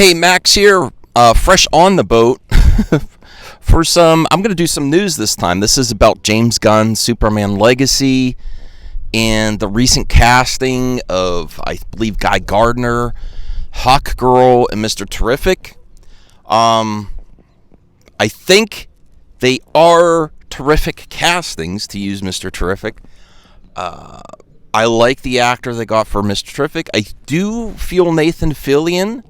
Hey, Max here, fresh on the boat I'm going to do some news this time. This is about James Gunn, Superman Legacy, and the recent casting of, I believe, Guy Gardner, Hawkgirl, and Mr. Terrific. I think they are terrific castings, to use Mr. Terrific. I like the actor they got for Mr. Terrific. I do feel Nathan Fillion.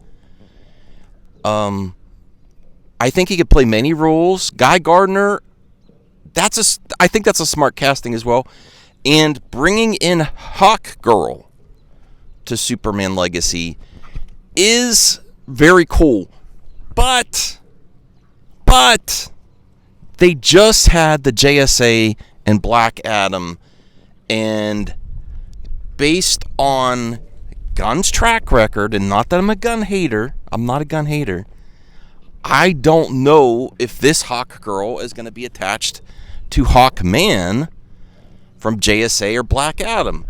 I think he could play many roles. Guy Gardner, I think that's a smart casting as well. And bringing in Hawkgirl to Superman Legacy is very cool. But they just had the JSA and Black Adam, and based on Gunn's track record, and not that I'm a Gunn hater, I don't know if this Hawkgirl is going to be attached to Hawkman from JSA or Black Adam.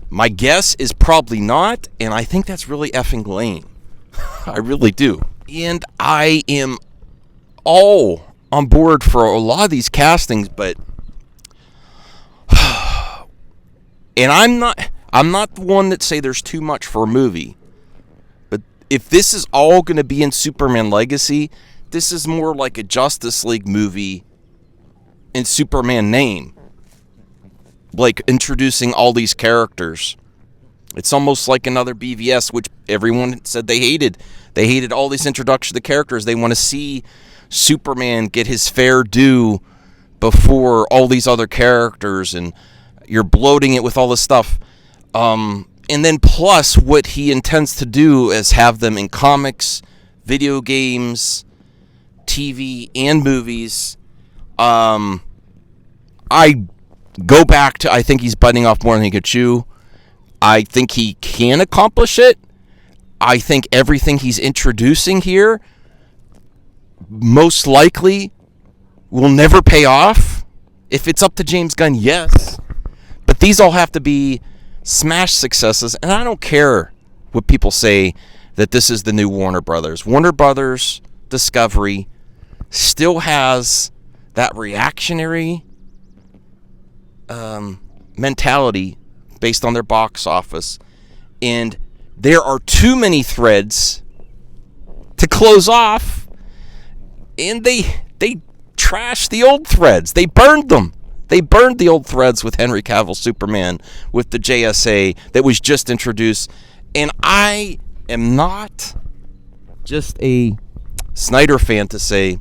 My guess is probably not, and I think that's really effing lame. I really do. And I am all on board for a lot of these castings, but and I'm not the one that say there's too much for a movie. But if this is all going to be in Superman Legacy, this is more like a Justice League movie in Superman name. Like introducing all these characters. It's almost like another BVS, which everyone said they hated. They hated all these introduction of the characters. They want to see Superman get his fair due before all these other characters, and you're bloating it with all this stuff. And then plus what he intends to do is have them in comics, video games, TV, and movies. I go back to, I think he's biting off more than he could chew. I think he can accomplish it. I think everything he's introducing here most likely will never pay off. If it's up to James Gunn, yes. But these all have to be smash successes, and I don't care what people say that this is the new Warner Brothers. Warner Brothers Discovery still has that reactionary mentality based on their box office, and there are too many threads to close off, and they trashed the old threads. They burned them. They burned the old threads with Henry Cavill Superman, with the JSA that was just introduced. And I am not just a Snyder fan to say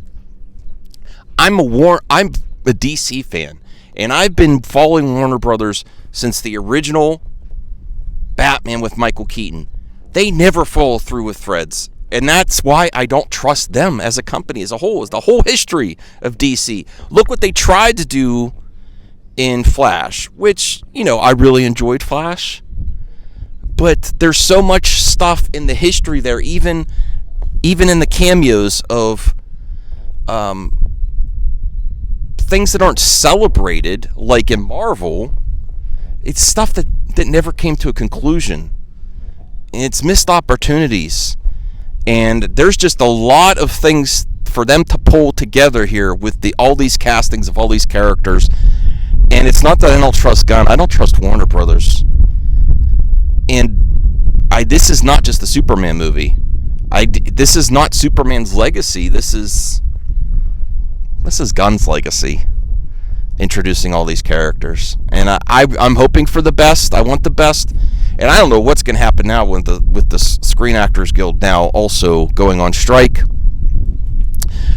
I'm a DC fan, and I've been following Warner Brothers since the original Batman with Michael Keaton. They never follow through with threads. And that's why I don't trust them as a company as a whole. Is the whole history of DC. Look what they tried to do in Flash, which, I really enjoyed Flash. But there's so much stuff in the history there, even in the cameos of things that aren't celebrated, like in Marvel. It's stuff that never came to a conclusion. And it's missed opportunities. And there's just a lot of things for them to pull together here with all these castings of all these characters. And it's not that I don't trust Gunn. I don't trust Warner Brothers. And this is not just a Superman movie. This is not Superman's legacy. This is Gunn's legacy. Introducing all these characters. And I'm hoping for the best. I want the best. And I don't know what's going to happen now with the Screen Actors Guild now also going on strike.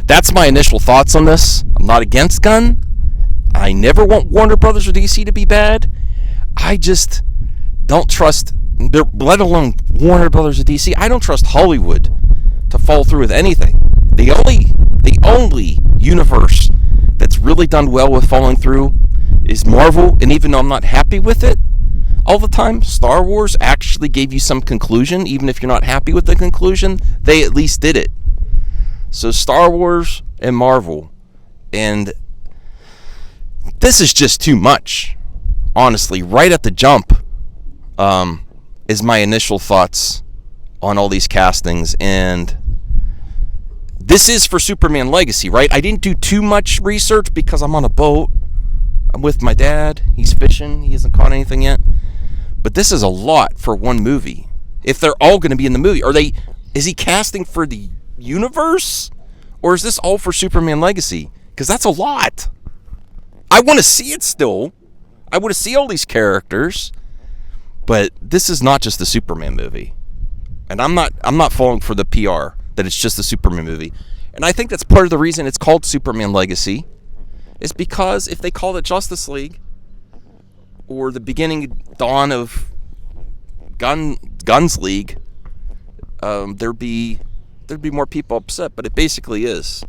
That's my initial thoughts on this. I'm not against Gunn. I never want Warner Brothers or DC to be bad. I just don't trust, let alone Warner Brothers or DC. I don't trust Hollywood to follow through with anything. The only universe that's really done well with following through is Marvel. And even though I'm not happy with it all the time, Star Wars actually gave you some conclusion. Even if you're not happy with the conclusion, they at least did it. So Star Wars and Marvel, and this is just too much, honestly. Right at the jump is my initial thoughts on all these castings, and this is for Superman Legacy, right? I didn't do too much research because I'm on a boat. I'm with my dad. He's fishing. He hasn't caught anything yet. But this is a lot for one movie. If they're all going to be in the movie, is he casting for the universe? Or is this all for Superman Legacy? Because that's a lot. I want to see it still. I want to see all these characters. But this is not just the Superman movie. And I'm not falling for the PR that it's just the Superman movie. And I think that's part of the reason it's called Superman Legacy. Is because if they called it Justice League, or the beginning dawn of Gunn's League, there'd be more people upset. But it basically is.